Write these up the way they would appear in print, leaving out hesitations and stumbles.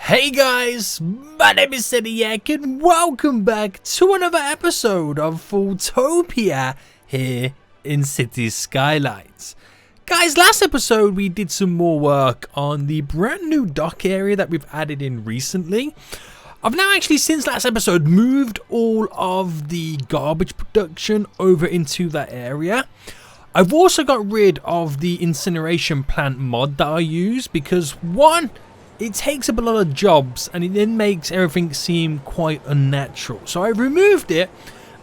Hey guys, my name is Seniac and welcome back to another episode of FoolTopia here in Cities Skylines. Guys, last episode we did some more work on the brand new dock area that we've added in recently. I've now actually, since last episode, moved all of the garbage production over into that area. I've also got rid of the incineration plant mod that I use because, one, it takes up a lot of jobs and it then makes everything seem quite unnatural. So I removed it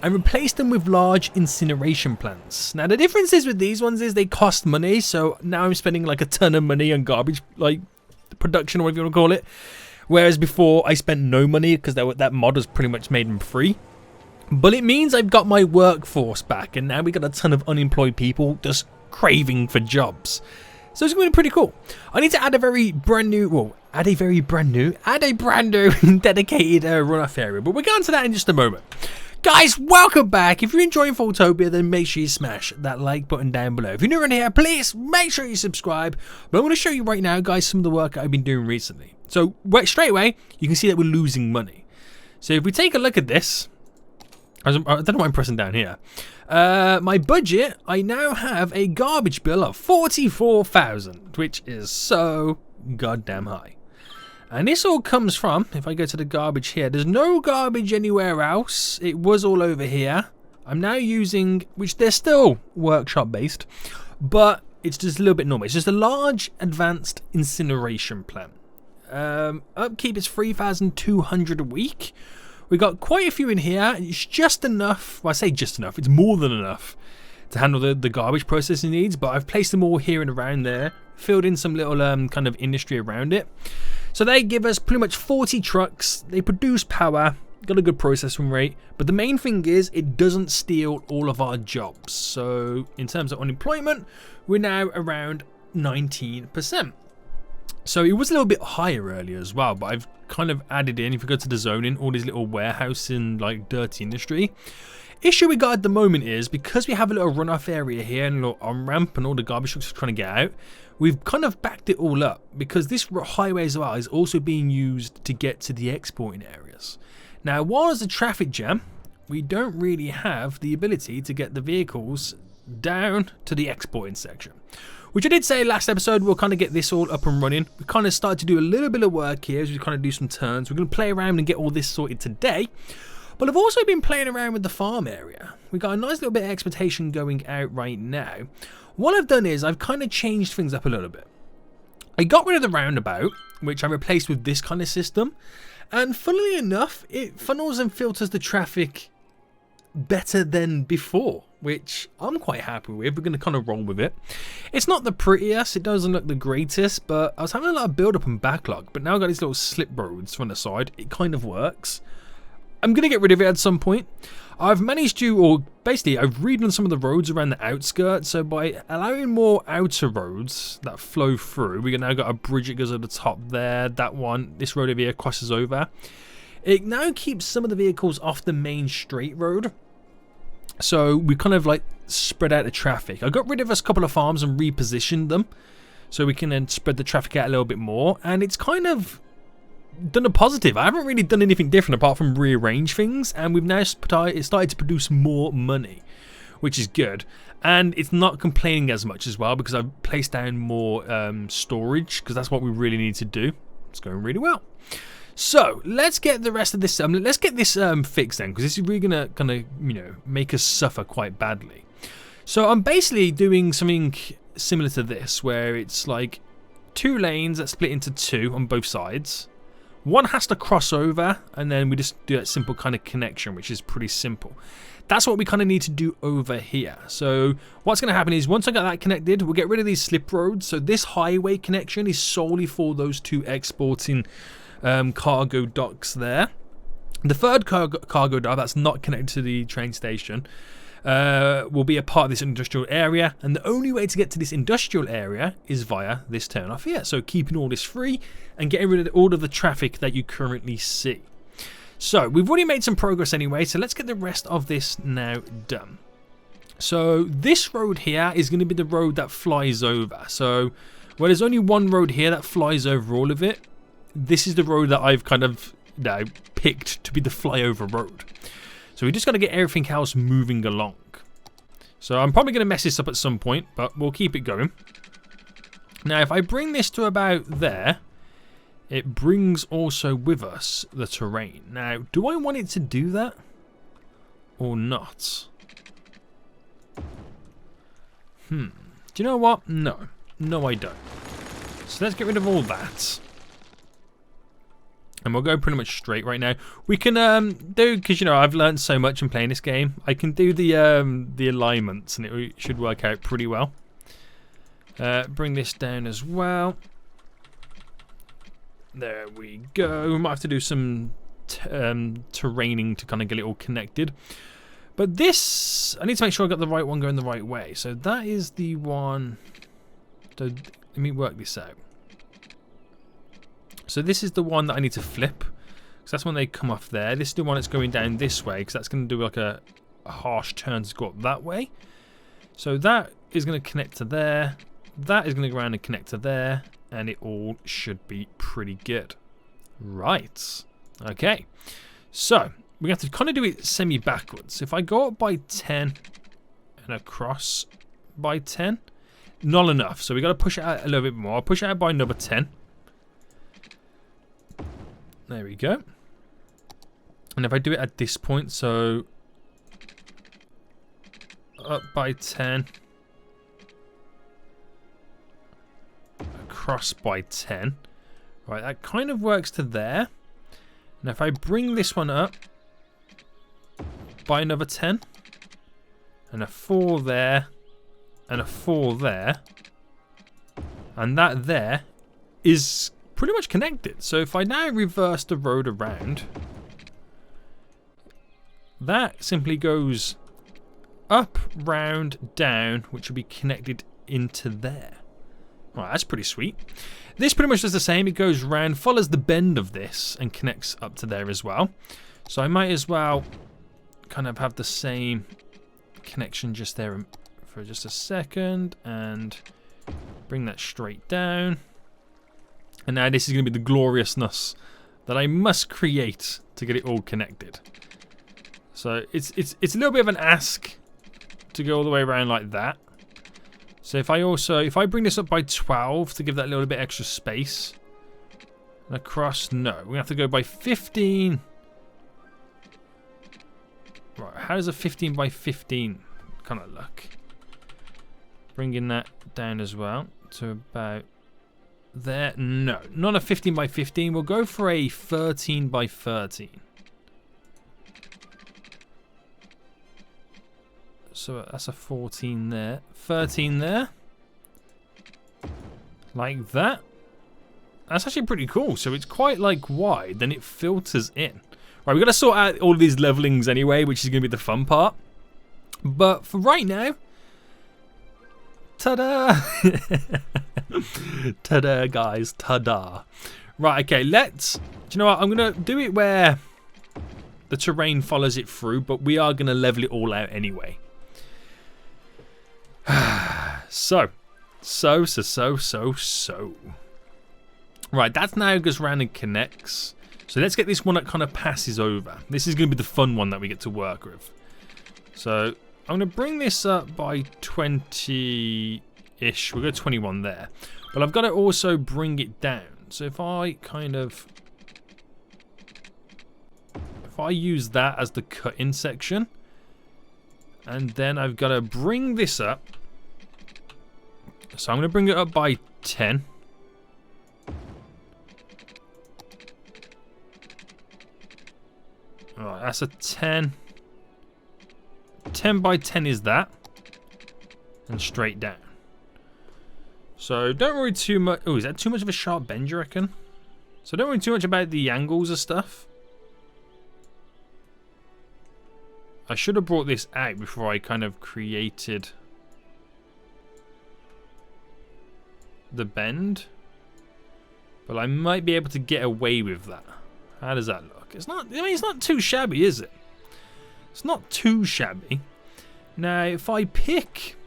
and replaced them with large incineration plants. Now the difference is with these ones is they cost money, so now I'm spending like a ton of money on garbage like production or whatever you want to call it. Whereas before I spent no money because that mod was pretty much made them free. But it means I've got my workforce back and now we got a ton of unemployed people just craving for jobs. So it's going to be pretty cool. I need to add a brand new dedicated runoff area. But we'll get onto that in just a moment. Guys, welcome back. If you're enjoying FoolTopia, then make sure you smash that like button down below. If you're new around here, please make sure you subscribe. But I'm going to show you right now, guys, some of the work I've been doing recently. So straight away, you can see that we're losing money. So if we take a look at this, I don't know why I'm pressing down here. My budget, I now have a garbage bill of 44,000, which is so goddamn high. And this all comes from, if I go to the garbage here, there's no garbage anywhere else. It was all over here. I'm now using, which they're still workshop based, but it's just a little bit normal. It's just a large advanced incineration plant. Upkeep is 3,200 a week. We got quite a few in here. It's just enough. Well, I say just enough. It's more than enough to handle the garbage processing needs. But I've placed them all here and around there. Filled in some little kind of industry around it. So they give us pretty much 40 trucks. They produce power. Got a good processing rate. But the main thing is it doesn't steal all of our jobs. So in terms of unemployment, we're now around 19%. So it was a little bit higher earlier as well, but I've kind of added in, if you go to the zoning, all these little warehouse in like dirty industry. Issue we got at the moment is because we have a little runoff area here and a little on-ramp and all the garbage trucks are trying to get out, we've kind of backed it all up because this highway as well is also being used to get to the exporting areas. Now, while there's a traffic jam, we don't really have the ability to get the vehicles down to the exporting section. Which I did say last episode, we'll kind of get this all up and running. We kind of started to do a little bit of work here as we kind of do some turns. We're going to play around and get all this sorted today. But I've also been playing around with the farm area. We've got a nice little bit of exploitation going out right now. What I've done is I've kind of changed things up a little bit. I got rid of the roundabout, which I replaced with this kind of system. And funnily enough, it funnels and filters the traffic better than before, which I'm quite happy with. We're going to kind of roll with it. It's not the prettiest, it doesn't look the greatest, but I was having a lot of build up and backlog, but now I've got these little slip roads from the side. It kind of works. I'm going to get rid of it at some point. I've managed to, or basically I've redone some of the roads around the outskirts, so by allowing more outer roads that flow through, we've now got a bridge that goes over the top there, that one, this road over here crosses over. It now keeps some of the vehicles off the main straight road. So we kind of like spread out the traffic. I got rid of a couple of farms and repositioned them so we can then spread the traffic out a little bit more. And it's kind of done a positive. I haven't really done anything different apart from rearrange things. And we've now started to produce more money, which is good. And it's not complaining as much as well because I've placed down more storage because that's what we really need to do. It's going really well. So let's get the rest of this. Let's get this fixed then, because this is really gonna kind of make us suffer quite badly. So I'm basically doing something similar to this, where it's like 2 lanes that split into 2 on both sides. One has to cross over, and then we just do that simple kind of connection, which is pretty simple. That's what we kind of need to do over here. So what's going to happen is once I got that connected, we'll get rid of these slip roads. So this highway connection is solely for those 2 exporting cargo docks there. The third cargo dock that's not connected to the train station will be a part of this industrial area, and the only way to get to this industrial area is via this turn off here. So keeping all this free and getting rid of all of the traffic that you currently see. So we've already made some progress anyway, so let's get the rest of this now done. So this road here is going to be the road that flies over. So well, there's only one road here that flies over all of it. this is the road that I've kind of now picked to be the flyover road. So we just got to get everything else moving along. So I'm probably going to mess this up at some point, but we'll keep it going. Now, if I bring this to about there, it brings also with us the terrain. Now, do I want it to do that or not? Do you know what? No. No, I don't. So let's get rid of all that. And we'll go pretty much straight right now. We can do, because you know I've learned so much in playing this game. I can do the alignments, and it should work out pretty well. Bring this down as well. There we go. We might have to do some terraining to kind of get it all connected. But this, I need to make sure I got the right one going the right way. So that is the one. So let me work this out. So this is the one that I need to flip, because that's when they come off there. This is the one that's going down this way, because that's going to do like a harsh turn to go up that way. So that is going to connect to there. That is going to go around and connect to there, and it all should be pretty good. Right. Okay. So we have to kind of do it semi-backwards. If I go up by 10 and across by 10, not enough. So we got to push it out a little bit more. I'll push it out by another 10. There we go. And if I do it at this point, so up by 10, across by 10, right, that kind of works to there. And if I bring this one up by another 10, and a 4 there, and a 4 there, and that there is pretty much connected. So if I now reverse the road around, that simply goes up, round, down, which will be connected into there. Right, that's pretty sweet. This pretty much does the same. It goes round, follows the bend of this, and connects up to there as well. So I might as well kind of have the same connection just there for just a second, and bring that straight down. And now this is going to be the gloriousness that I must create to get it all connected. So it's a little bit of an ask to go all the way around like that. So if I bring this up by 12 to give that little bit extra space, and across, no, we have to go by 15. Right, how does a 15 by 15 kind of look? Bringing that down as well to about there. No, not a 15 by 15. We'll go for a 13 by 13. So that's a 14 there. 13 there. Like that. That's actually pretty cool. So it's quite like wide, then it filters in. Right, we've got to sort out all of these levelings anyway, which is going to be the fun part. But for right now, ta-da! Ta-da, guys, ta-da. Right, okay, do you know what? I'm going to do it where the terrain follows it through, but we are going to level it all out anyway. So. Right, that's now goes round and connects. So let's get this one that kind of passes over. This is going to be the fun one that we get to work with. So I'm going to bring this up by 20-ish. We'll go 21 there. But I've got to also bring it down. So if I use that as the cut-in section, and then I've got to bring this up. So I'm going to bring it up by 10. Alright, that's a 10. 10 by 10 is that. And straight down. So don't worry too much. Oh, is that too much of a sharp bend, you reckon? So don't worry too much about the angles of stuff. I should have brought this out before I kind of created the bend. But I might be able to get away with that. How does that look? It's not, I mean, it's not too shabby, is it? It's not too shabby. Now, if I pick...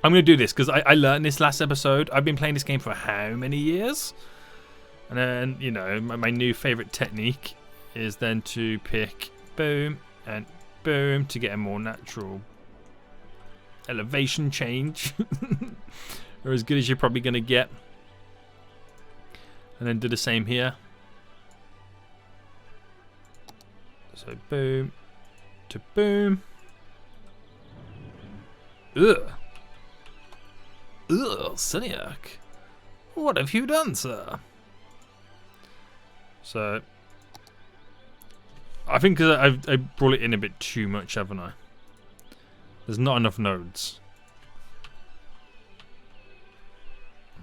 I'm going to do this because I learned this last episode. I've been playing this game for how many years? And then, you know, my new favorite technique is then to pick boom and boom to get a more natural elevation change. Or as good as you're probably going to get. And then do the same here. So boom to boom. Ugh. Ugh, Seniac. What have you done, sir? So, I think because I brought it in a bit too much, haven't I? There's not enough nodes.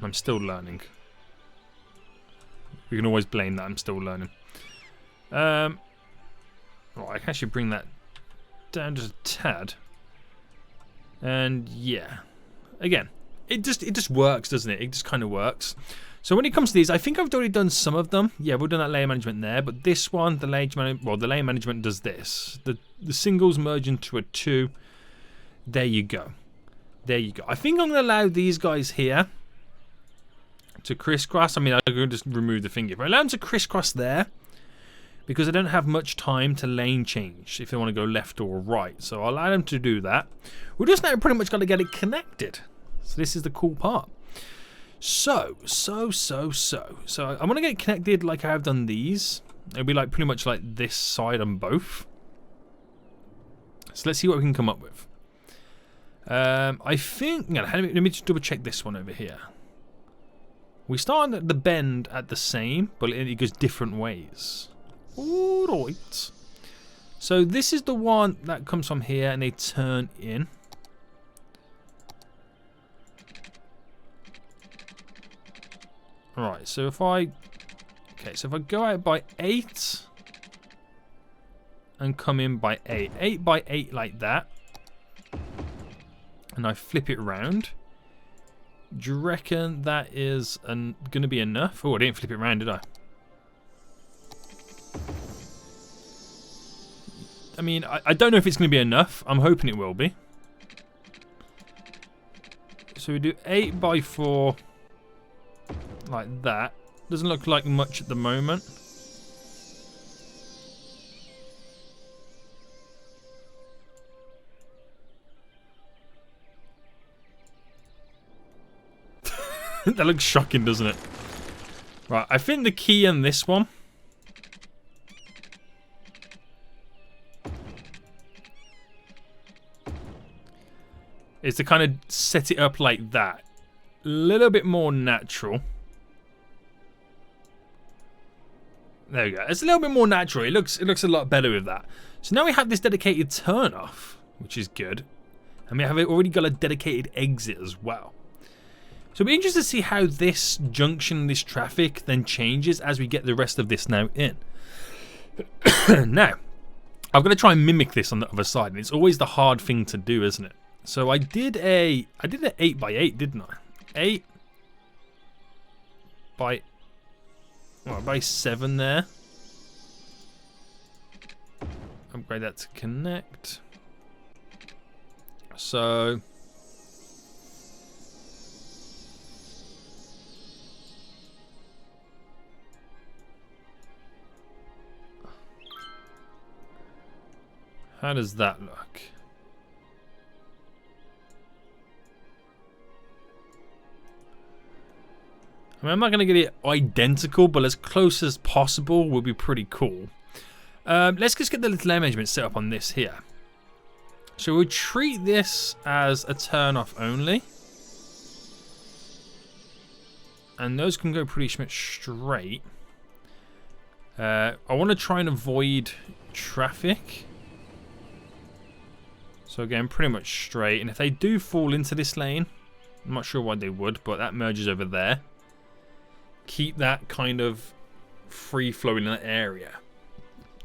I'm still learning. We can always blame that I'm still learning. Well, I can actually bring that down just a tad. And yeah, again, it just works, doesn't it? It just kind of works. So when it comes to these, I think I've already done some of them. Yeah, we've done that layer management there, but this one, the layer management does this. The singles merge into a 2. There you go. There you go. I think I'm going to allow these guys here to crisscross. I mean, I'm going to just remove the finger. But I allow them to crisscross there because I don't have much time to lane change if they want to go left or right. So I'll allow them to do that. We're just now pretty much got to get it connected. So this is the cool part. So I'm going to get it connected like I have done these. It'll be like pretty much like this side on both. So let's see what we can come up with. I think, let me just double check this one over here. We start at the bend at the same, but it goes different ways. Alright. So this is the one that comes from here and they turn in. Alright, so if I go out by 8 and come in by 8, 8 by 8 like that, and I flip it around, do you reckon that is going to be enough? Oh, I didn't flip it around, did I? I mean, I don't know if it's going to be enough. I'm hoping it will be. So we do 8 by 4 like that. Doesn't look like much at the moment. That looks shocking, doesn't it? Right, I think the key in this one is to kind of set it up like that. A little bit more natural. There we go. It's a little bit more natural. It looks a lot better with that. So now we have this dedicated turn off, which is good. And we have already got a dedicated exit as well. So it'll be interesting to see how this junction, this traffic then changes as we get the rest of this now in. Now, I'm going to try and mimic this on the other side, and it's always the hard thing to do, isn't it? So I did an 8 by 8, didn't I? 8 by 7 there. Upgrade that to connect. So how does that look? I mean, I'm not going to get it identical, but as close as possible would be pretty cool. Let's just get the little layer management set up on this here. So we'll treat this as a turn off only. And those can go pretty much straight. I want to try and avoid traffic. So again, pretty much straight. And if they do fall into this lane, I'm not sure why they would, but that merges over there. Keep that kind of free flowing in that area.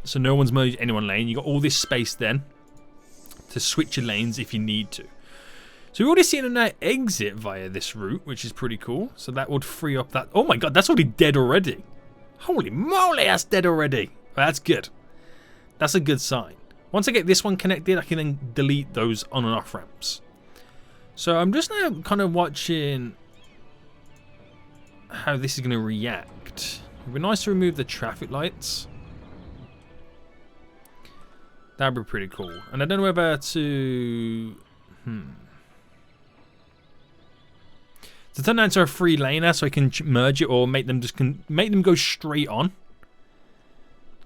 So no one's merged any one lane. You got all this space then to switch your lanes if you need to. So we've already seen an exit via this route, which is pretty cool. So that would free up that. Oh my god, that's already dead already. Holy moly, that's dead already. Well, that's good. That's a good sign. Once I get this one connected, I can then delete those on and off ramps. So I'm just now kind of watching how this is going to react. It'd be nice to remove the traffic lights. That'd be pretty cool. And I don't know whether to... to turn that into a 3-laner so I can merge it, or make them just make them go straight on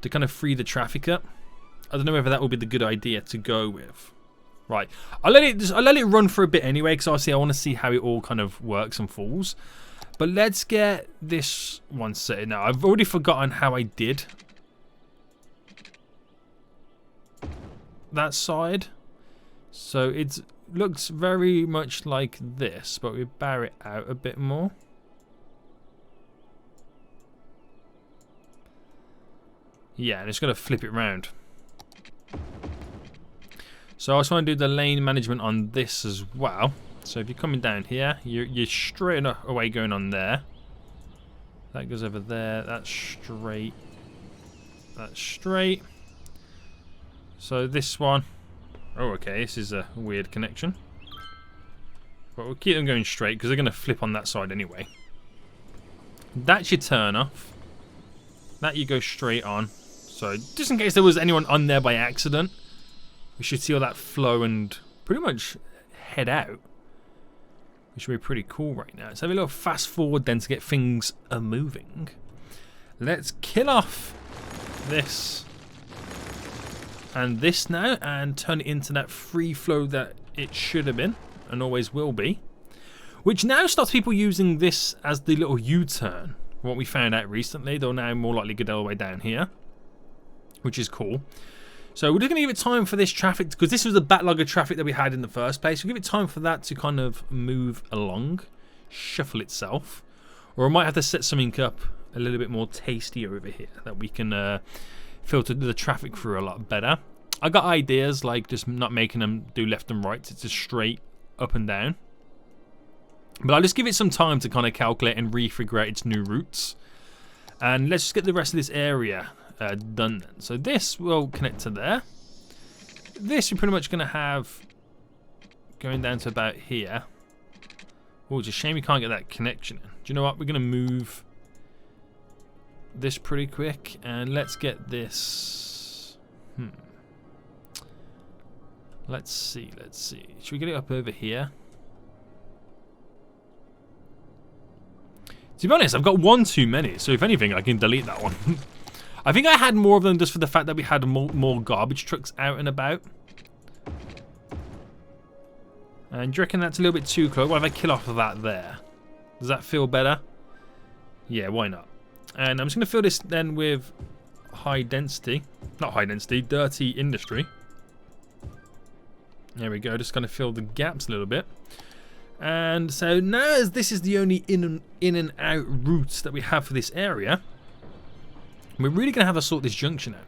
to kind of free the traffic up. I don't know whether that would be the good idea to go with. Right, I'll let it run for a bit anyway, because obviously I want to see how it all kind of works and falls. But let's get this one set now. I've already forgotten how I did that side, so it looks very much like this, but we bar it out a bit more. Yeah, and it's going to flip it round. So I just want to do the lane management on this as well. So if you're coming down here, you're straight away going on there. That goes over there. That's straight. That's straight. So this one. Oh, okay. This is a weird connection. But we'll keep them going straight because they're going to flip on that side anyway. That's your turn off. That you go straight on. So just in case there was anyone on there by accident, we should see all that flow and pretty much head out. Which should be pretty cool right now. Let's have a little fast forward then to get things moving. Let's kill off this and this now and turn it into that free flow that it should have been and always will be. Which now stops people using this as the little U-turn. What we found out recently, they'll now more likely go all the way down here. Which is cool. So we're just going to give it time for this traffic, because this was the backlog of traffic that we had in the first place. We'll give it time for that to kind of move along, shuffle itself. Or I might have to set something up a little bit more tasty over here that we can filter the traffic through a lot better. I got ideas like just not making them do left and right. It's just straight up and down. But I'll just give it some time to kind of calculate and refigure out its new routes. And let's just get the rest of this area done then. So this will connect to there. This you're pretty much going to have going down to about here. Oh, it's a shame you can't get that connection in. Do you know what? We're going to move this pretty quick and let's get this. Let's see. Should we get it up over here? To be honest, I've got one too many, so if anything I can delete that one. I think I had more of them just for the fact that we had more garbage trucks out and about. And do you reckon that's a little bit too close? What if I kill off of that there? Does that feel better? Yeah, why not? And I'm just going to fill this then with high density. Not high density, dirty industry. There we go, just going to fill the gaps a little bit. And so now as this is the only in and out routes that we have for this area, we're really going to have to sort this junction out.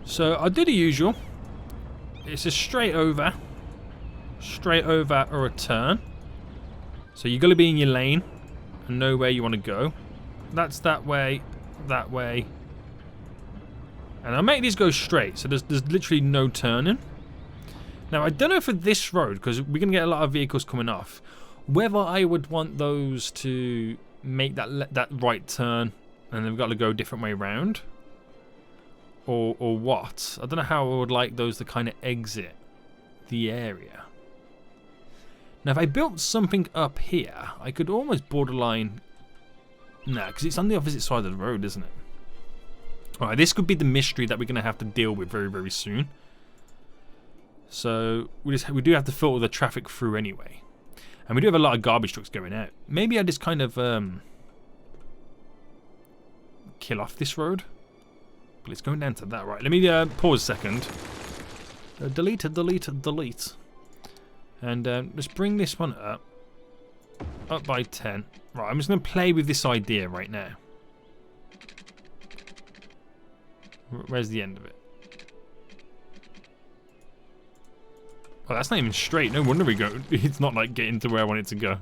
So I'll do the usual. It's a straight over or a turn. So you've got to be in your lane and know where you want to go. That's that way. And I'll make these go straight, so there's literally no turning. Now I don't know for this road, because we're going to get a lot of vehicles coming off, whether I would want those to make that right turn and they've got to go a different way around, or what. I don't know how I would like those to kind of exit the area. Now if I built something up here, I could almost borderline... Nah, because it's on the opposite side of the road, isn't it? Alright, this could be the mystery that we're going to have to deal with very, very soon. So we do have to filter the traffic through anyway. And we do have a lot of garbage trucks going out. Maybe I just kind of kill off this road. But it's going down to that. Right, let me pause a second. Delete. And let's bring this one up by 10. Right, I'm just going to play with this idea right now. Where's the end of it? Oh, that's not even straight. No wonder we go. It's not like getting to where I want it to go.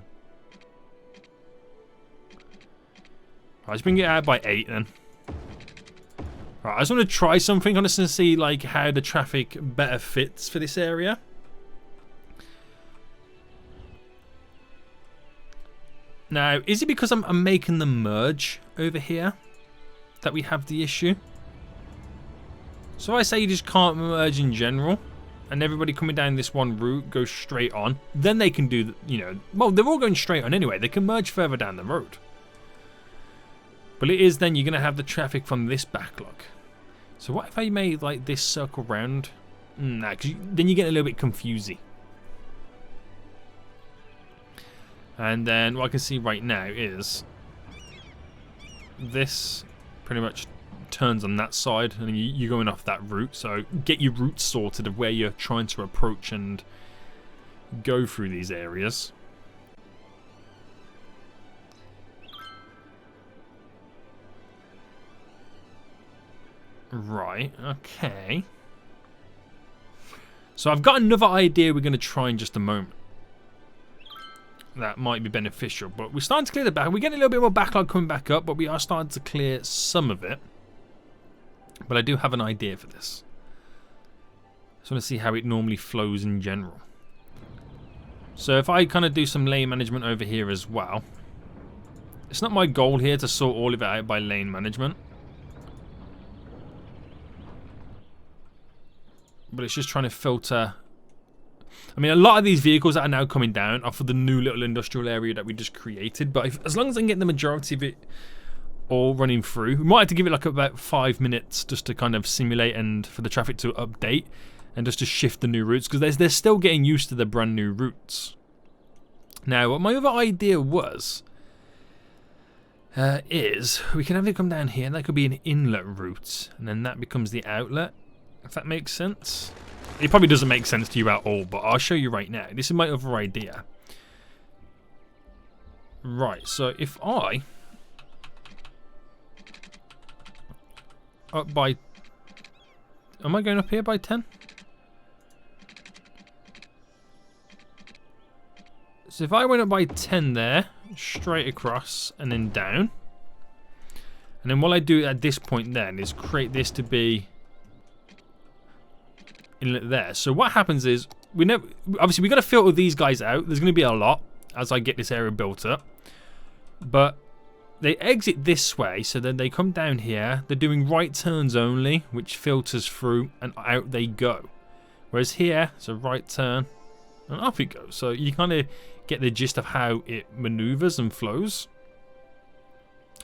Right, let's bring it out by 8 then. Right, I just want to try something. I just want to see like how the traffic better fits for this area. Now, is it because I'm making them merge over here that we have the issue? So I say you just can't merge in general, and everybody coming down this one route goes straight on. Then they can do, well, they're all going straight on anyway. They can merge further down the road. But it is then you're going to have the traffic from this backlog. So what if I made like this circle round? Nah, because then you get a little bit confusing. And then what I can see right now is this pretty much turns on that side, and you're going off that route. So get your route sorted of where you're trying to approach and go through these areas. Right, okay. So I've got another idea we're going to try in just a moment. That might be beneficial, but we're starting to clear the back. We're getting a little bit more backlog coming back up, but we are starting to clear some of it. But I do have an idea for this. I just want to see how it normally flows in general. So if I kind of do some lane management over here as well. It's not my goal here to sort all of it out by lane management. But it's just trying to filter. I mean, a lot of these vehicles that are now coming down are for the new little industrial area that we just created. But as long as I can get the majority of it all running through, we might have to give it like about 5 minutes just to kind of simulate and for the traffic to update and just to shift the new routes, because they're still getting used to the brand new routes. Now, what my other idea was is we can have it come down here, and that could be an inlet route, and then that becomes the outlet. If that makes sense. It probably doesn't make sense to you at all, but I'll show you right now. This is my other idea. Right, so if I up by, am I going up here by 10? So if I went up by 10 there, straight across and then down, and then what I do at this point then is create this to be inlet there. So what happens is obviously we got to filter these guys out. There's going to be a lot as I get this area built up, but they exit this way, so then they come down here. They're doing right turns only, which filters through and out they go. Whereas here it's a right turn and up it goes. So you kind of get the gist of how it maneuvers and flows.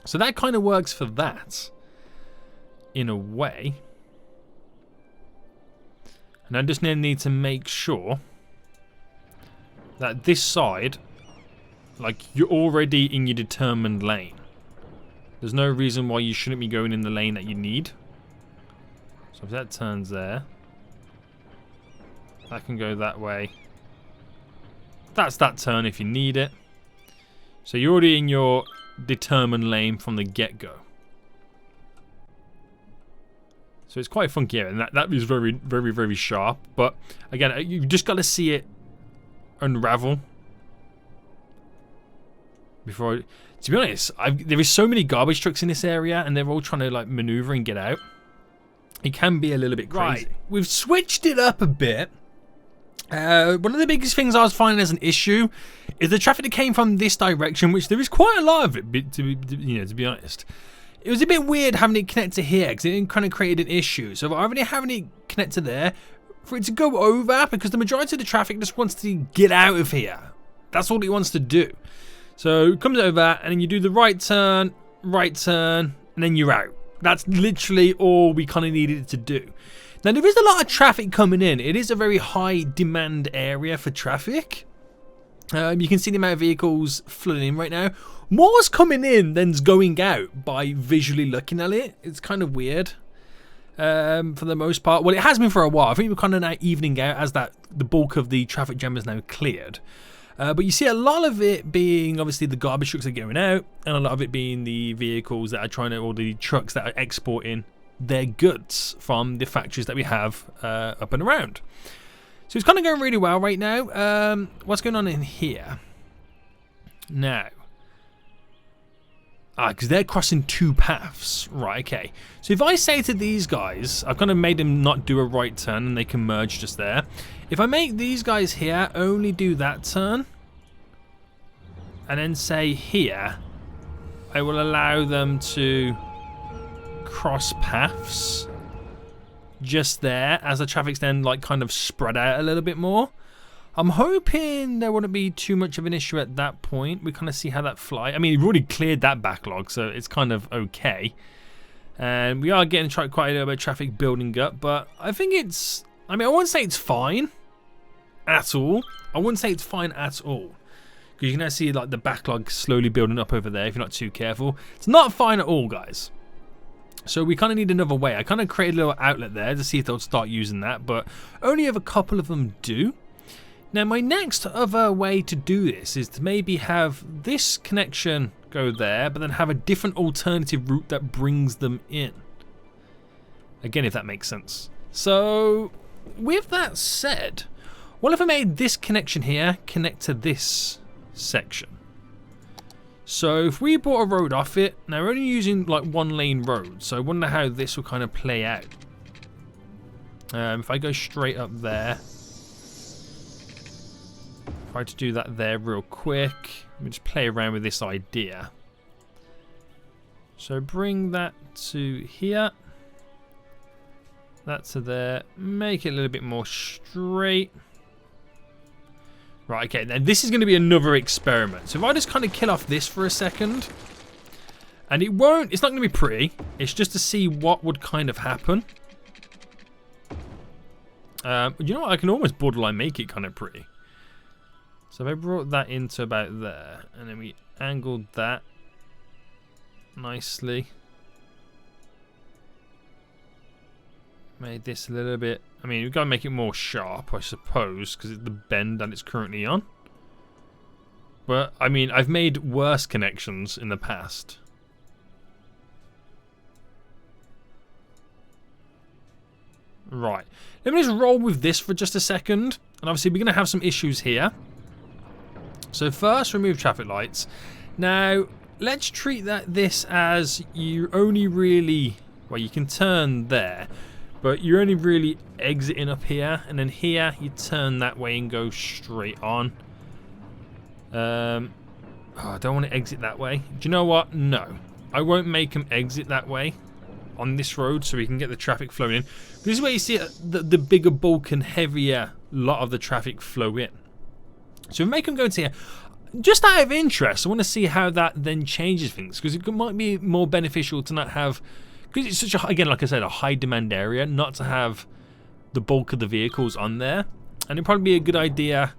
So that kind of works for that in a way. And I just need to make sure that this side, like, you're already in your determined lane. There's no reason why you shouldn't be going in the lane that you need. So if that turns there, that can go that way. That's that turn if you need it. So you're already in your determined lane from the get-go. So it's quite funky here, and that is very, very, very sharp. But again, you've just got to see it unravel before. To be honest, there is so many garbage trucks in this area, and they're all trying to like maneuver and get out. It can be a little bit crazy. Right. We've switched it up a bit. One of the biggest things I was finding as an issue is the traffic that came from this direction, which there is quite a lot of it. To be honest. It was a bit weird having it connect to here because it kind of created an issue. So already having it connect to there, for it to go over, because the majority of the traffic just wants to get out of here. That's all it wants to do. So it comes over and then you do the right turn, and then you're out. That's literally all we kind of needed it to do. Now there is a lot of traffic coming in. It is a very high demand area for traffic. You can see the amount of vehicles flooding in right now. More's coming in than's going out by visually looking at it. It's kind of weird for the most part. Well, it has been for a while. I think we're kind of now evening out as the bulk of the traffic jam is now cleared. But you see a lot of it being obviously the garbage trucks that are going out, and a lot of it being the vehicles that are trying to, or the trucks that are exporting their goods from the factories that we have up and around. So it's kind of going really well right now. What's going on in here? Now, because they're crossing two paths. Right, okay. So if I say to these guys, I've kind of made them not do a right turn and they can merge just there. If I make these guys here only do that turn, and then say here, I will allow them to cross paths just there as the traffic's then like kind of spread out a little bit more. I'm hoping there wouldn't be too much of an issue at that point. We kind of see how that fly. I mean, we've already cleared that backlog, so it's kind of okay. And we are getting quite a little bit of traffic building up, but I think it's... I mean, I wouldn't say it's fine at all. I wouldn't say it's fine at all. Because you can now see like the backlog slowly building up over there if you're not too careful. It's not fine at all, guys. So we kind of need another way. I kind of created a little outlet there to see if they'll start using that, but only if a couple of them do. Now my next other way to do this is to maybe have this connection go there, but then have a different alternative route that brings them in. Again, if that makes sense. So with that said, what if I made this connection here connect to this section? So if we bought a road off it, now we're only using like one lane road, so I wonder how this will kind of play out. If I go straight up there, try to do that there real quick. Let me just play around with this idea. So bring that to here, that to there, make it a little bit more straight. Right, okay, then this is going to be another experiment. So if I just kind of kill off this for a second, and it's not going to be pretty, it's just to see what would kind of happen. You know what, I can almost borderline make it kind of pretty. So if I brought that into about there, and then we angled that nicely. Made this a little bit... I mean, we've got to make it more sharp, I suppose, because it's the bend that it's currently on. But, I mean, I've made worse connections in the past. Right. Let me just roll with this for just a second. And obviously, we're going to have some issues here. So first, remove traffic lights. Now, let's treat this as you only really... Well, you can turn there. But you're only really exiting up here, and then here you turn that way and go straight on. I don't want to exit that way. Do you know what? No, I won't make them exit that way on this road, so we can get the traffic flowing in. This is where you see the bigger bulk and heavier lot of the traffic flow in. So we make them go to here. Just out of interest, I want to see how that then changes things, because it might be more beneficial to not have. Because it's such a, again, like I said, a high demand area, not to have the bulk of the vehicles on there. And it'd probably be a good idea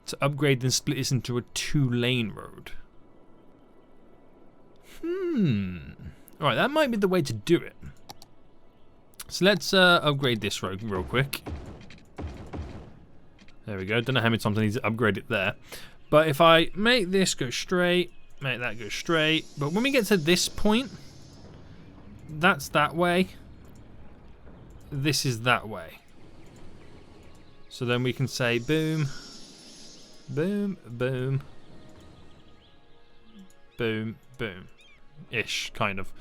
to upgrade and split this into a 2-lane road. Alright, that might be the way to do it. So let's upgrade this road real quick. There we go. Don't know how many times I need to upgrade it there. But if I make this go straight, make that go straight. But when we get to this point... That's that way. This is that way. So then we can say boom, boom, boom, boom, boom, ish, kind of.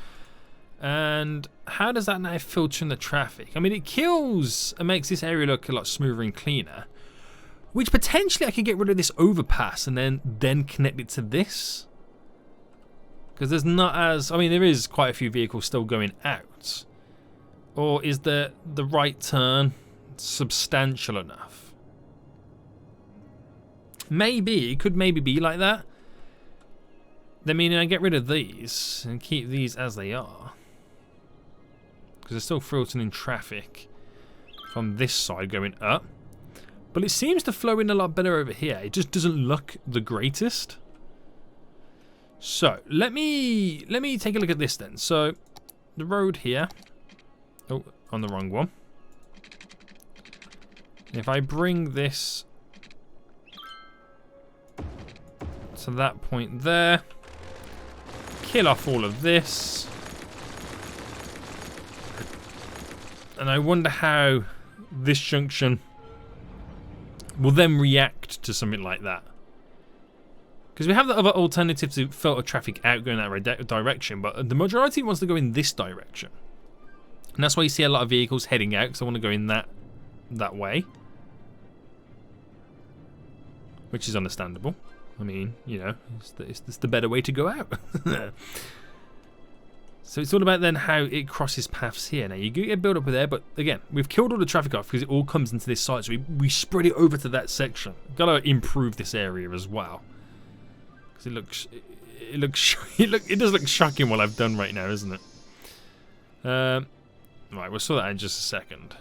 And how does that now filter in the traffic? I mean, it kills and makes this area look a lot smoother and cleaner. Which potentially I could get rid of this overpass and then connect it to this. Because there's not as... I mean, there is quite a few vehicles still going out. Or is the right turn substantial enough? Maybe. It could maybe be like that. Then meaning I get rid of these and keep these as they are. Because they're still filtering in traffic from this side going up. But it seems to flow in a lot better over here. It just doesn't look the greatest. So, let me take a look at this then. So, the road here. Oh, on the wrong one. If I bring this to that point there. Kill off all of this. And I wonder how this junction will then react to something like that. Because we have the other alternative to filter traffic out going that direction, but the majority wants to go in this direction. And that's why you see a lot of vehicles heading out, because they want to go in that way. Which is understandable. I mean, you know, it's the better way to go out. So it's all about then how it crosses paths here. Now you get build up there, but again, we've killed all the traffic off because it all comes into this site. So we spread it over to that section. Got to improve this area as well because it does look shocking what I've done right now, isn't it? Right, we'll sort that in just a second.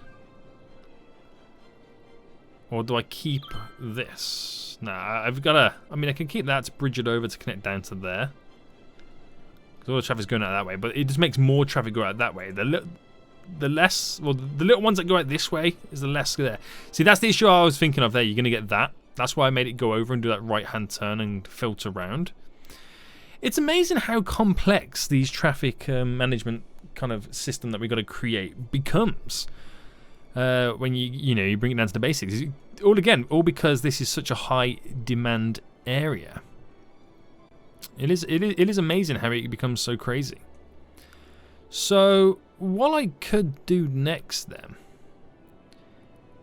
Or do I keep this? Nah, I've got to. I mean, I can keep that to bridge it over to connect down to there. All the traffic's going out that way, but it just makes more traffic go out that way. The little ones that go out this way is the less there. See, that's the issue I was thinking of there. You're going to get that. That's why I made it go over and do that right-hand turn and filter around. It's amazing how complex these traffic management kind of system that we've got to create becomes when you bring it down to the basics. All because this is such a high demand area. It is amazing how it becomes so crazy. So what I could do next then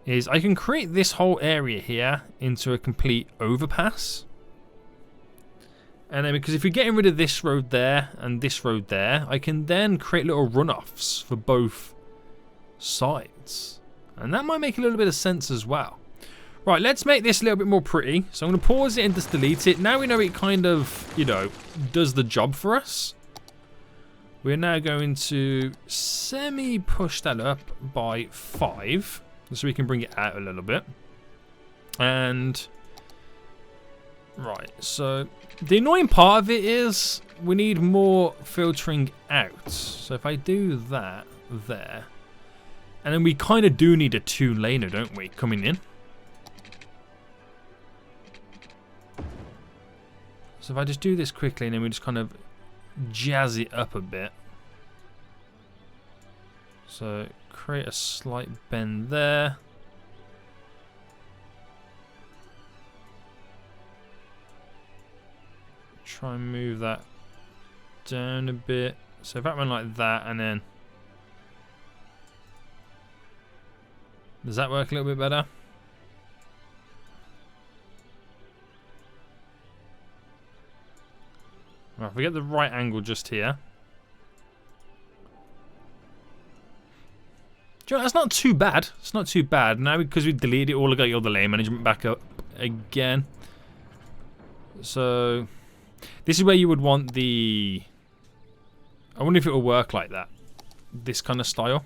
is I can create this whole area here into a complete overpass. And then because if you're getting rid of this road there and this road there, I can then create little runoffs for both sides. And that might make a little bit of sense as well. Right, let's make this a little bit more pretty. So I'm going to pause it and just delete it. Now we know it kind of, does the job for us. We're now going to semi-push that up by 5. So we can bring it out a little bit. And, right, so the annoying part of it is we need more filtering out. So if I do that there. And then we kind of do need a 2-laner, don't we, coming in. So if I just do this quickly and then we just kind of jazz it up a bit. So create a slight bend there. Try and move that down a bit. So if that went like that and then... Does that work a little bit better? Right, if we get the right angle just here. Do you know, that's not too bad. It's not too bad. Now because we deleted it all, I got all the lane management back up again. So this is where you would want the... I wonder if it will work like that. This kind of style.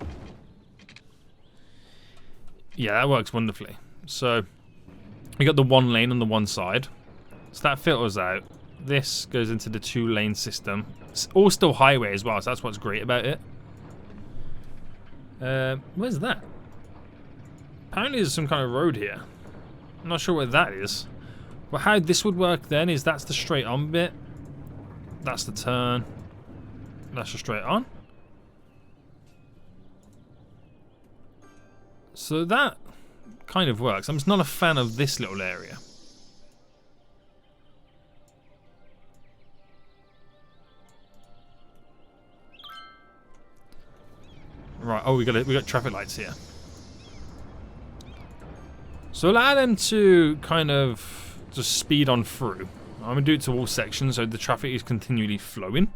Yeah, that works wonderfully. So we got the 1 lane on the one side. So that filters out. This goes into the 2-lane system. It's all still highway as well, so that's what's great about it. Where's that? Apparently there's some kind of road here. I'm not sure what that is. But how this would work then is that's the straight on bit. That's the turn. That's the straight on. So that kind of works. I'm just not a fan of this little area. Right, oh we got traffic lights here. So allow them to kind of just speed on through. I'm gonna do it to all sections so the traffic is continually flowing.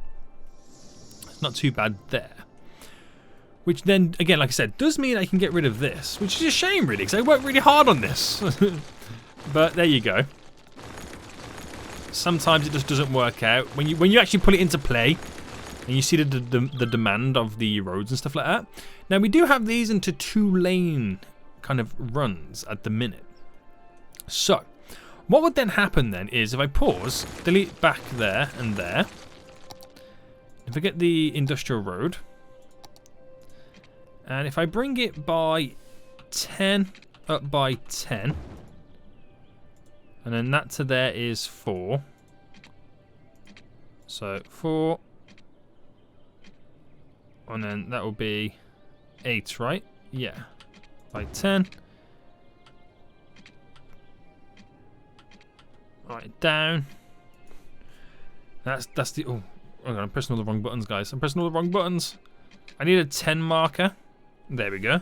It's not too bad there. Which then, again, like I said, does mean I can get rid of this, which is a shame really, because I worked really hard on this. But there you go. Sometimes it just doesn't work out. When you actually put it into play, and you see the demand of the roads and stuff like that. Now we do have these into 2-lane kind of runs at the minute. So what would then happen then is if I pause, delete back there and there. If I get the industrial road, and if I bring it by 10 up by 10, and then that to there is 4. So 4. And then that will be 8, right? Yeah. By 10. Right, down. That's the... Oh, hang on, I'm pressing all the wrong buttons, guys. I'm pressing all the wrong buttons. I need a 10 marker. There we go.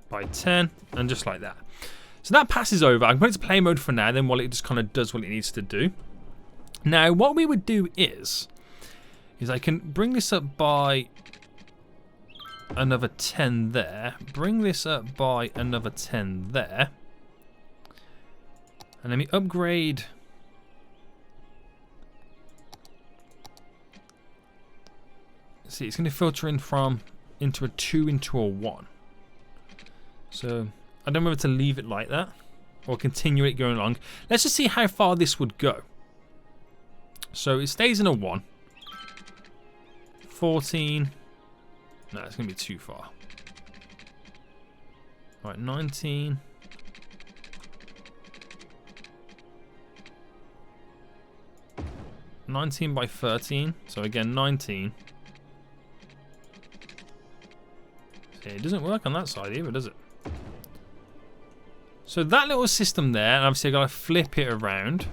By 10, and just like that. So that passes over. I can put it to play mode for now, then while it just kind of does what it needs to do. Now, what we would do is I can bring this up by another 10 there. Bring this up by another 10 there. And let me upgrade. See, it's going to filter in from into a 2 into a 1. So I don't know whether to leave it like that or continue it going along. Let's just see how far this would go. So it stays in a 1. 14. No, it's going to be too far. Right, 19. by 13. So again, 19. See, it doesn't work on that side either, does it? So that little system there, and obviously I've got to flip it around.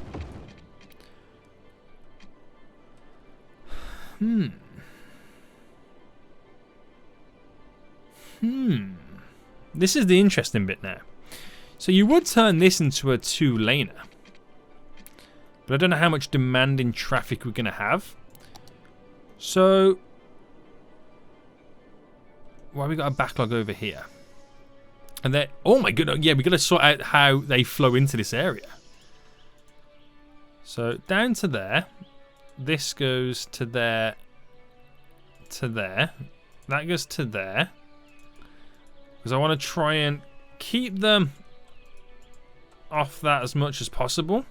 This is the interesting bit now. So you would turn this into a 2-laner. But I don't know how much demanding traffic we're going to have. So, well, we got a backlog over here. And then, oh my goodness, yeah, we got to sort out how they flow into this area. So down to there. This goes to there. To there. That goes to there. Because I want to try and keep them off that as much as possible.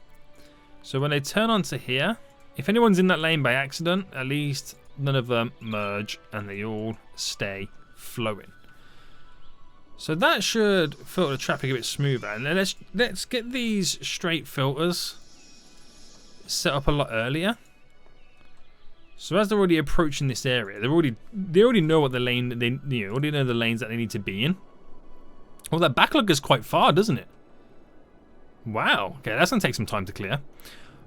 So when they turn onto here, if anyone's in that lane by accident, at least none of them merge and they all stay flowing. So that should filter the traffic a bit smoother. And then let's get these straight filters set up a lot earlier. So as they're already approaching this area, they already know what the lane they already know the lanes that they need to be in. Well, that backlog is quite far, doesn't it? Wow. Okay, that's gonna take some time to clear.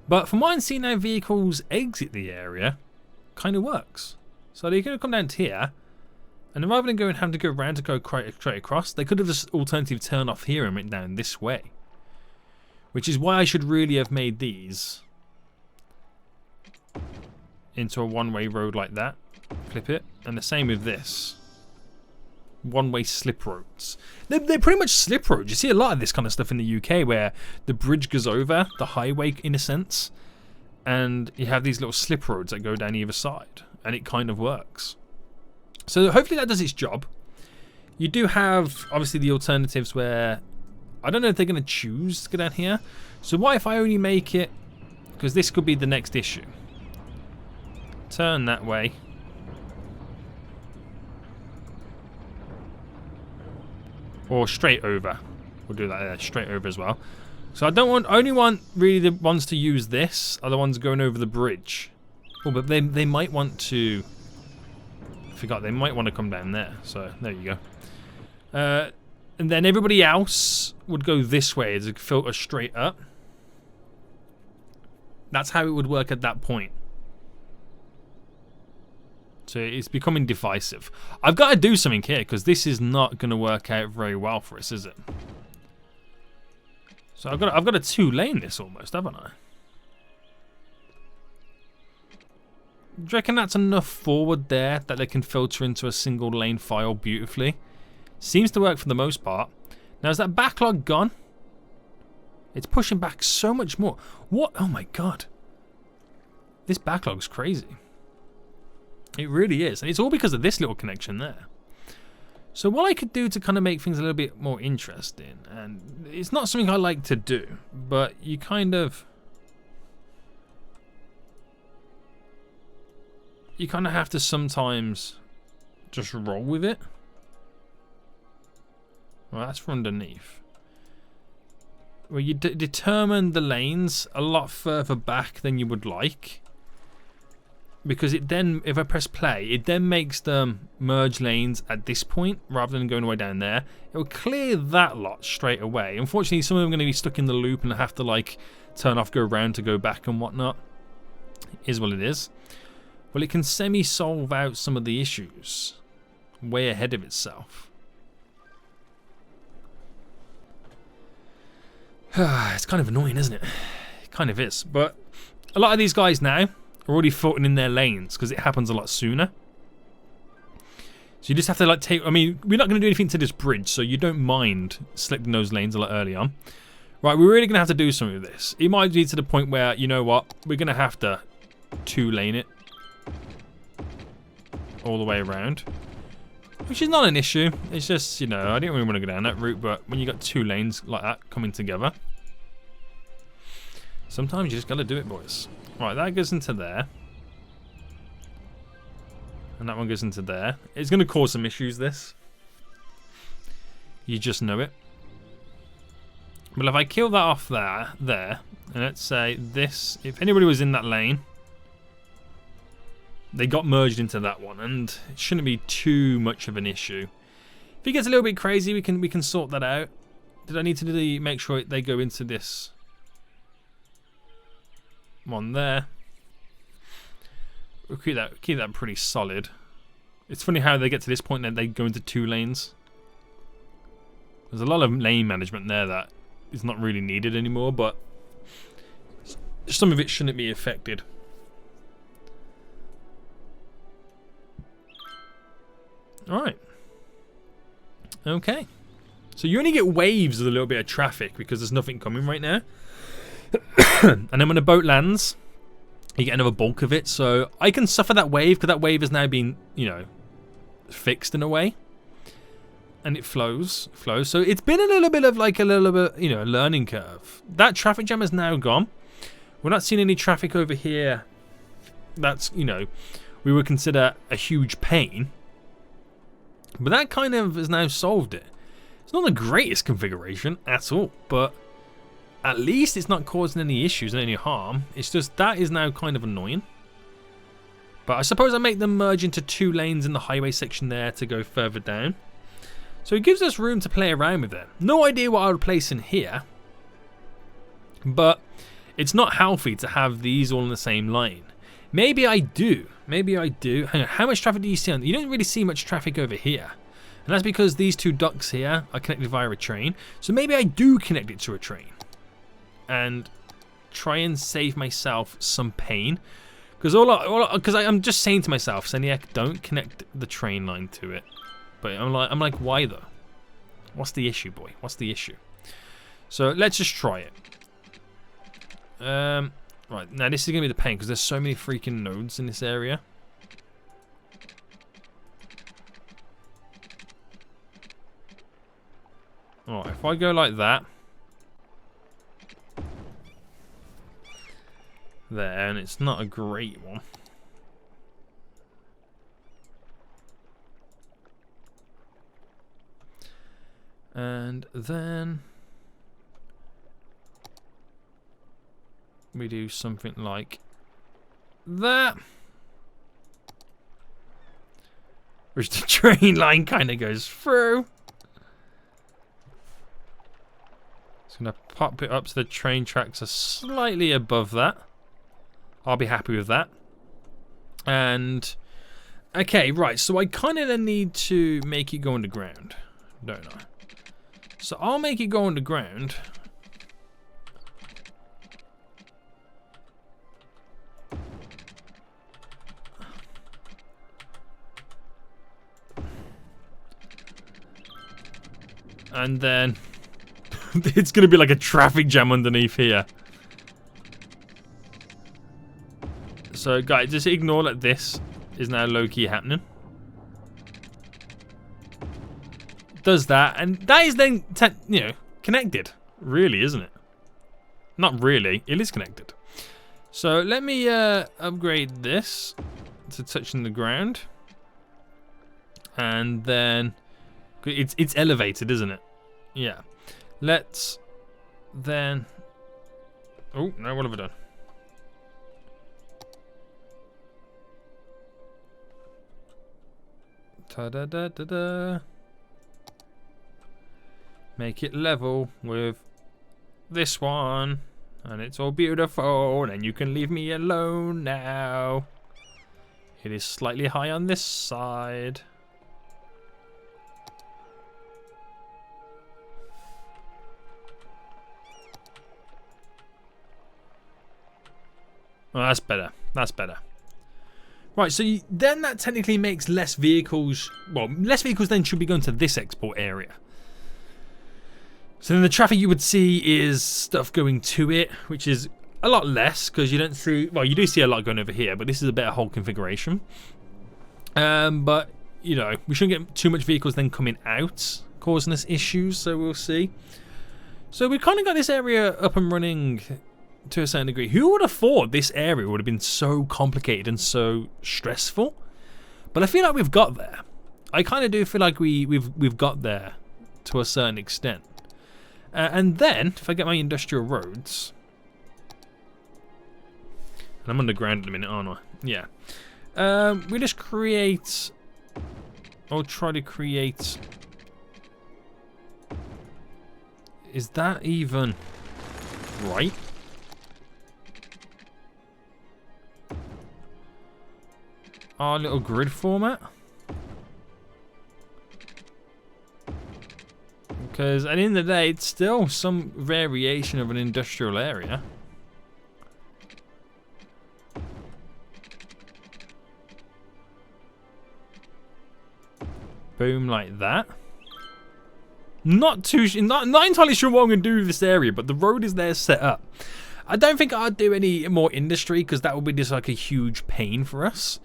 But from what I'm seeing now, vehicles exit the area kind of works. So they're gonna come down to here, and rather than going having to go around to go straight across, they could have just alternatively turned off here and went down this way. Which is why I should really have made these into a one-way road like that. Flip it. And the same with this. One-way slip roads. They're pretty much slip roads. You see a lot of this kind of stuff in the UK where the bridge goes over the highway in a sense. And you have these little slip roads that go down either side. And it kind of works. So hopefully that does its job. You do have obviously the alternatives where I don't know if they're going to choose to go down here. So what if I only make it, because this could be the next issue. Turn that way. Or straight over. We'll do that there, straight over as well. So I don't want, only want really the ones to use this are the ones going over the bridge. Oh, but they might want to, I forgot, they might want to come down there. So there you go. And then everybody else would go this way as a filter straight up. That's how it would work at that point. So it's becoming divisive. I've got to do something here because this is not going to work out very well for us, is it? So I've got a 2-lane this almost, haven't I? Do you reckon that's enough forward there that they can filter into a single lane file beautifully? Seems to work for the most part. Now is that backlog gone? It's pushing back so much more. What? Oh my god. This backlog's crazy. It really is. And it's all because of this little connection there. So what I could do to kind of make things a little bit more interesting, and it's not something I like to do, but you kind of have to sometimes just roll with it. Well, that's from underneath. Well, you determine the lanes a lot further back than you would like. Because it then, if I press play, it then makes them merge lanes at this point rather than going way down there. It will clear that lot straight away. Unfortunately, some of them are going to be stuck in the loop and have to like turn off, go around to go back and whatnot. Is what it is. Well, it can semi-solve out some of the issues way ahead of itself. It's kind of annoying, isn't it? It kind of is. But a lot of these guys now are already floating in their lanes because it happens a lot sooner. So you just have to like take... I mean, we're not going to do anything to this bridge, so you don't mind selecting those lanes a lot early on. Right, we're really going to have to do something with this. It might be to the point where, you know what, we're going to have to 2-lane it all the way around. Which is not an issue. It's just, you know, I didn't really want to go down that route, but when you got 2 lanes like that coming together, sometimes you just got to do it, boys. Right, that goes into there. And that one goes into there. It's going to cause some issues, this. You just know it. But if I kill that off there, and let's say this, if anybody was in that lane, they got merged into that one, and it shouldn't be too much of an issue. If it gets a little bit crazy, we can sort that out. Did I need to make sure they go into this one there? We'll keep that pretty solid. It's funny how they get to this point and they go into 2 lanes. There's a lot of lane management there that is not really needed anymore, but some of it shouldn't be affected. Alright. Okay. So you only get waves of a little bit of traffic because there's nothing coming right now. And then when the boat lands, you get another bulk of it. So I can suffer that wave because that wave has now been, you know, fixed in a way. And it flows. So it's been a little bit of like a little bit, you know, learning curve. That traffic jam is now gone. We're not seeing any traffic over here. That's, you know, we would consider a huge pain. But that kind of has now solved it. It's not the greatest configuration at all, but at least it's not causing any issues and any harm. It's just that is now kind of annoying. But I suppose I make them merge into 2 lanes in the highway section there to go further down. So it gives us room to play around with it. No idea what I would place in here. But it's not healthy to have these all in the same lane. Maybe I do. Maybe I do. Hang on, how much traffic do you see on? You don't really see much traffic over here. And that's because these 2 docks here are connected via a train. So maybe I do connect it to a train. And try and save myself some pain. Because I'm just saying to myself, Seniac, don't connect the train line to it. But I'm like, why though? What's the issue, boy? What's the issue? So let's just try it. Right, now this is going to be the pain because there's so many freaking nodes in this area. Alright, if I go like that. There, and it's not a great one. And then we do something like that. Which the train line kind of goes through. It's going to pop it up so the train tracks are slightly above that. I'll be happy with that. And okay, right, so I kind of then need to make it go underground, don't I? So I'll make it go underground. And then it's going to be like a traffic jam underneath here. So guys, just ignore that this is now low-key happening. Does that, and that is then, you know, connected. Really, isn't it? Not really, it is connected. So let me upgrade this to touching the ground. And then, it's elevated, isn't it? Yeah. Let's then, oh, no, what have I done? Ta-da-da-da-da. Make it level with this one. And it's all beautiful. And you can leave me alone now. It is slightly high on this side. Oh, that's better. That's better. Right, so then that technically makes less vehicles. Well, less vehicles then should be going to this export area. So then the traffic you would see is stuff going to it, which is a lot less because you don't see. Well, you do see a lot going over here, but this is a better whole configuration. But you know, we shouldn't get too much vehicles then coming out, causing us issues. So we'll see. So we kind of got this area up and running to a certain degree. Who would have thought this area would have been so complicated and so stressful? But I feel like we've got there. I kind of do feel like we've got there to a certain extent. And then, if I get my industrial roads, and I'm underground at the minute, aren't I? Yeah. We just create, or try to create. Is that even right? Our little grid format. Because at the end of the day, it's still some variation of an industrial area. Boom, like that. Not entirely sure what I'm going to do with this area, but the road is there set up. I don't think I'd do any more industry because that would be just like a huge pain for us.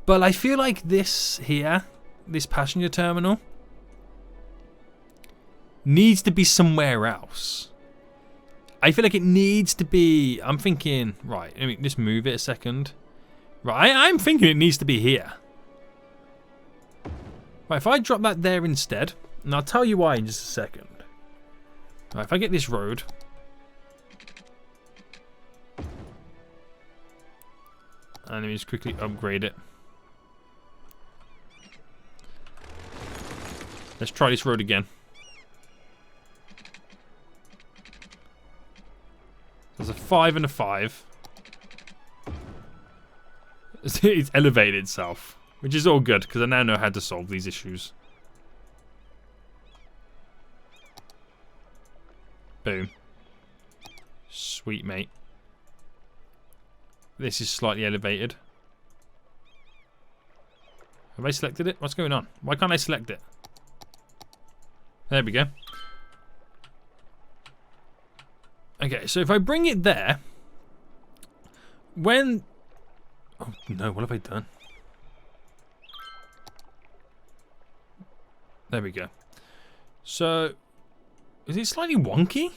But I feel like this here, this passenger terminal, needs to be somewhere else. I feel like it needs to be. I'm thinking, right, let me just move it a second. Right, I'm thinking it needs to be here. Right, if I drop that there instead, and I'll tell you why in just a second. Right, if I get this road. And let me just quickly upgrade it. Let's try this road again. There's a 5 and a 5. It's elevated itself, which is all good because I now know how to solve these issues. Boom. Sweet, mate. This is slightly elevated. Have I selected it? What's going on? Why can't I select it? There we go. Okay, so if I bring it there, when... Oh no, what have I done? There we go. So, is it slightly wonky?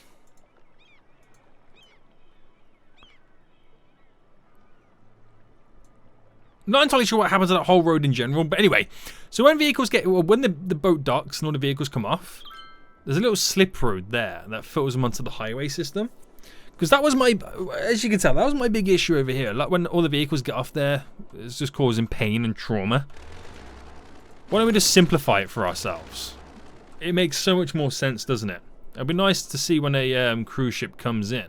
Not entirely sure what happens to that whole road in general, but anyway. So when vehicles get, well, when the boat docks and all the vehicles come off, there's a little slip road there that filters them onto the highway system. Because that was my, as you can tell, that was my big issue over here. Like when all the vehicles get off there, it's just causing pain and trauma. Why don't we just simplify it for ourselves? It makes so much more sense, doesn't it? It'd be nice to see when a cruise ship comes in.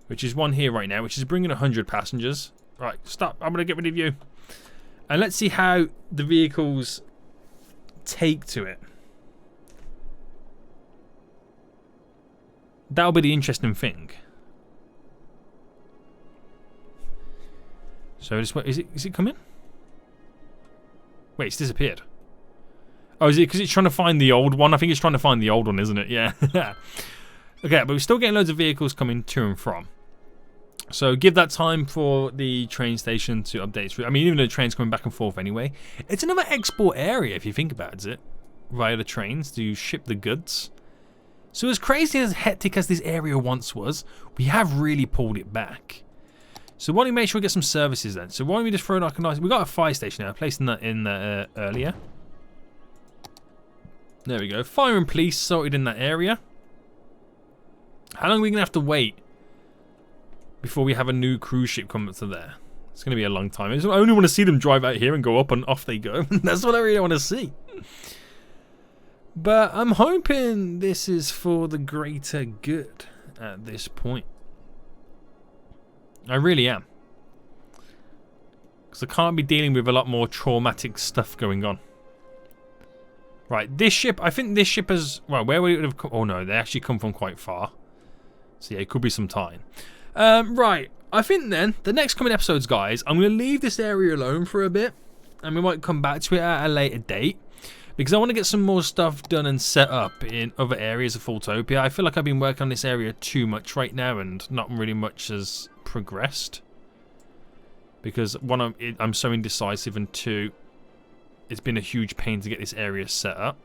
Which is one here right now, which is bringing 100 passengers. Right, stop. I'm going to get rid of you. And let's see how the vehicles take to it. That'll be the interesting thing. So is it coming? Wait, it's disappeared. Oh, is it because it's trying to find the old one? I think it's trying to find the old one, isn't it? Yeah. Okay, but we're still getting loads of vehicles coming to and from. So give that time for the train station to update its route. I mean, even though the train's coming back and forth anyway. It's another export area, if you think about it. Via the trains to ship the goods. So as crazy as hectic as this area once was, we have really pulled it back. So why don't we make sure we get some services then? So why don't we just throw like a nice... We got a fire station now. I placed that in earlier. There we go. Fire and police sorted in that area. How long are we going to have to wait before we have a new cruise ship come up to there? It's going to be a long time. I only want to see them drive out here and go up and off they go. That's what I really want to see. But I'm hoping this is for the greater good at this point. I really am. Because I can't be dealing with a lot more traumatic stuff going on. Right, this ship, I think this ship has... Well, where would it have come... Oh no, they actually come from quite far. So yeah, it could be some time. Right, I think then, the next coming episodes, guys, I'm going to leave this area alone for a bit. And we might come back to it at a later date. Because I want to get some more stuff done and set up in other areas of FoolTopia. I feel like I've been working on this area too much right now and not really much has progressed. Because one, I'm so indecisive, and two, it's been a huge pain to get this area set up.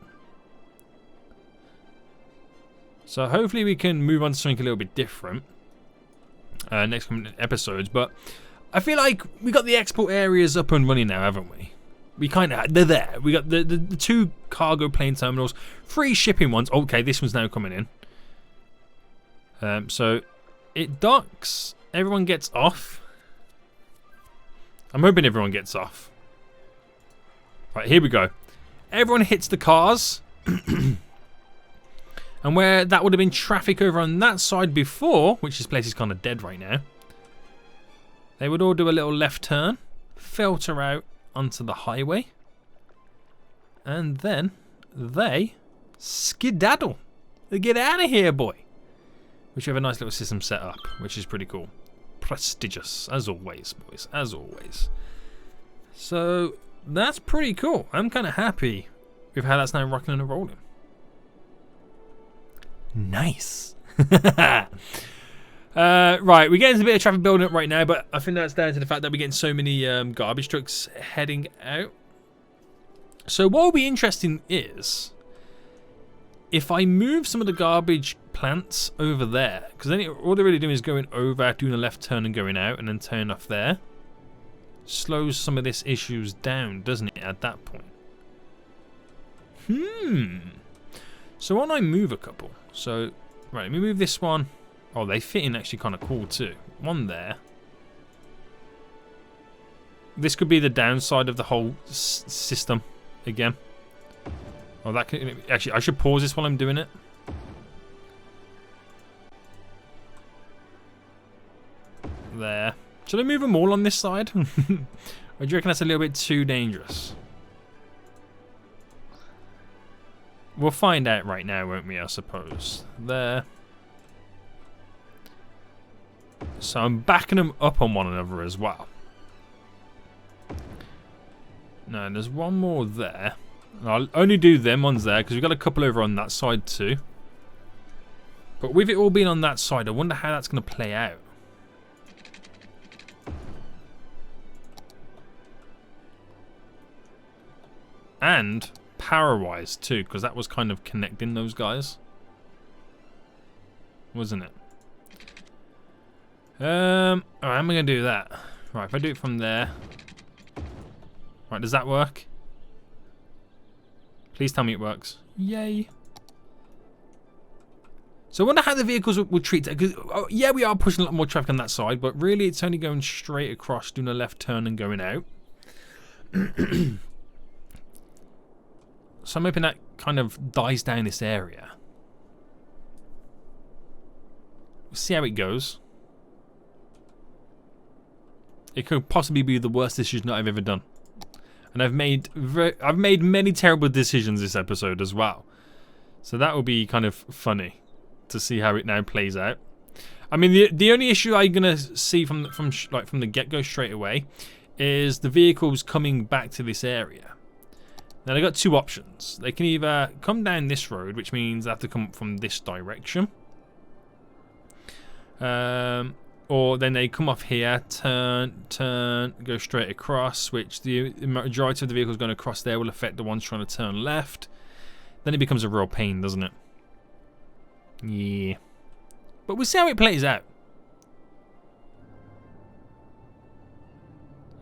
So hopefully we can move on to something a little bit different next coming episodes. But I feel like we got the export areas up and running now, haven't we? We kind of, they're there. We got the 2 cargo plane terminals, 3 shipping ones. Okay, this one's now coming in. So it docks. Everyone gets off. I'm hoping everyone gets off. Right, here we go. Everyone hits the cars. And where that would have been traffic over on that side before, which this place is kind of dead right now, they would all do a little left turn, filter out onto the highway, and then they skedaddle. They get out of here, boy. Which we have a nice little system set up, which is pretty cool. Prestigious, as always, boys, as always. So that's pretty cool. I'm kind of happy with how that's now rocking and rolling. Nice. Right, we're getting a bit of traffic building up right now, but I think that's down to the fact that we're getting so many garbage trucks heading out. So what will be interesting is if I move some of the garbage plants over there, because then all they're really doing is going over, doing a left turn and going out, and then turning off there. Slows some of this issues down, doesn't it, at that point? So why don't I move a couple? So, right, let me move this one. Oh, they fit in actually kind of cool too. One there. This could be the downside of the whole system again. Oh, that could, actually, I should pause this while I'm doing it. There. Should I move them all on this side? Or do you reckon that's a little bit too dangerous? We'll find out right now, won't we, I suppose. There. So I'm backing them up on one another as well. No, there's one more there. I'll only do them ones there because we've got a couple over on that side too. But with it all being on that side, I wonder how that's going to play out. And power-wise too, because that was kind of connecting those guys, wasn't it? Alright, how am I going to do that? Right, if I do it from there. Right, does that work? Please tell me it works. Yay. So I wonder how the vehicles will treat it. Cause, oh, yeah, we are pushing a lot more traffic on that side, but really it's only going straight across, doing a left turn and going out. So I'm hoping that kind of dies down this area. We'll see how it goes. It could possibly be the worst decision I've ever done. And I've made many terrible decisions this episode as well. So that will be kind of funny to see how it now plays out. I mean, the only issue I'm gonna see from the get-go straight away is the vehicles coming back to this area. Now they've got 2 options. They can either come down this road, which means they have to come from this direction, or then they come off here, turn, go straight across, which the majority of the vehicles going across there will affect the ones trying to turn left. Then it becomes a real pain, doesn't it? Yeah. But we'll see how it plays out.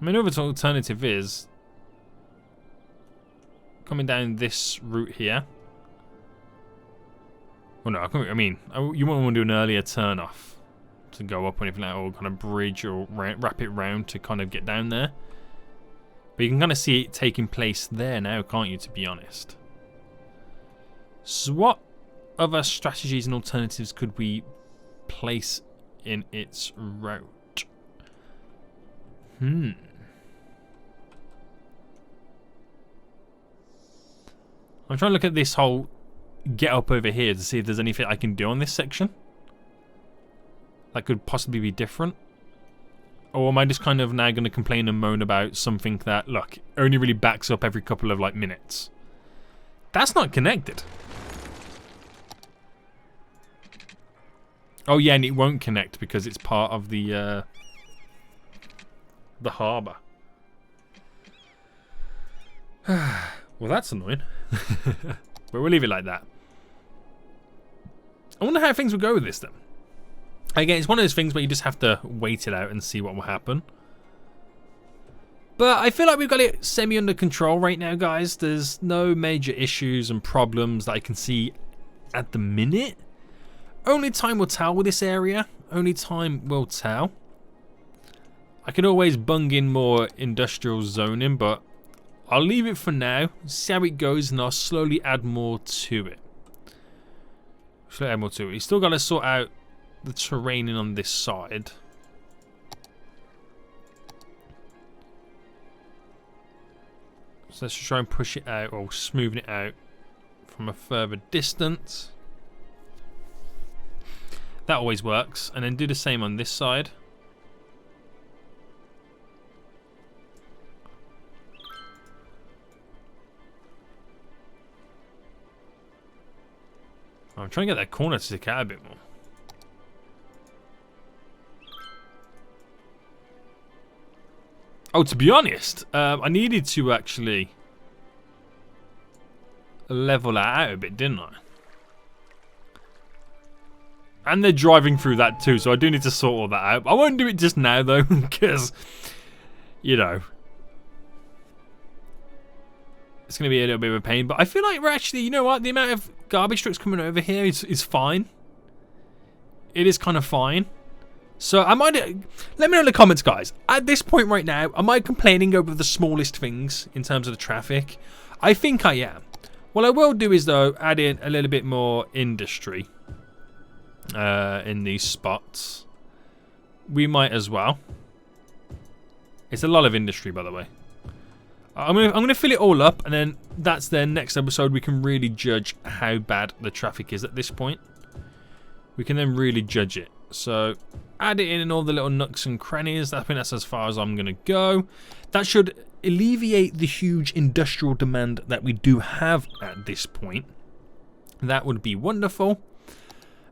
I mean, another alternative is coming down this route here. Well, no, I mean, you wouldn't want to do an earlier turn off to go up or anything like that, or kind of bridge or wrap it round to kind of get down there. But you can kind of see it taking place there now, can't you, to be honest? So what other strategies and alternatives could we place in its route? I'm trying to look at this whole get up over here to see if there's anything I can do on this section that could possibly be different. Or am I just kind of now going to complain and moan about something that, look, only really backs up every couple of, like, minutes? That's not connected. Oh, yeah, and it won't connect because it's part of the harbour. Well, that's annoying. But we'll leave it like that. I wonder how things will go with this, then. Again, it's one of those things where you just have to wait it out and see what will happen. But I feel like we've got it semi under control right now, guys. There's no major issues and problems that I can see at the minute. Only time will tell with this area. Only time will tell. I can always bung in more industrial zoning, but I'll leave it for now. See how it goes, and I'll slowly add more to it. You still got to sort out the terrain on this side. So let's try and push it out, or smoothen it out from a further distance. That always works. And then do the same on this side. I'm trying to get that corner to stick out a bit more. Oh, to be honest, I needed to actually level that out a bit, didn't I? And they're driving through that too, so I do need to sort all that out. I won't do it just now, though, because, you know, it's going to be a little bit of a pain. But I feel like we're actually, you know what, the amount of garbage trucks coming over here is fine. It is kind of fine. So I might, let me know in the comments, guys. At this point right now, am I complaining over the smallest things in terms of the traffic? I think I am. What I will do is, though, add in a little bit more industry in these spots. We might as well. It's a lot of industry, by the way. I'm gonna fill it all up, and then that's the next episode. We can really judge how bad the traffic is at this point. We can then really judge it. So add it in all the little nooks and crannies. I think that's as far as I'm going to go. That should alleviate the huge industrial demand that we do have at this point. That would be wonderful.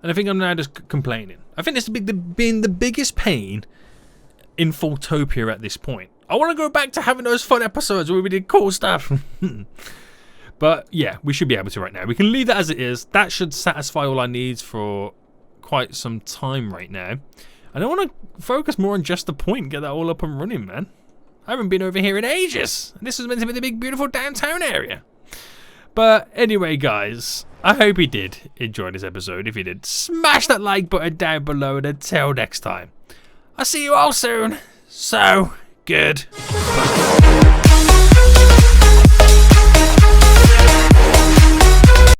And I think I'm now just complaining. I think this has been the biggest pain in FoolTopia at this point. I want to go back to having those fun episodes where we did cool stuff. But yeah, we should be able to right now. We can leave that as it is. That should satisfy all our needs for quite some time right now. And I want to focus more on just the point, get that all up and running, man. I haven't been over here in ages. This was meant to be the big beautiful downtown area. But anyway, guys, I hope you did enjoy this episode. If you did, smash that like button down below, and until next time, I'll see you all soon. So good. Bye.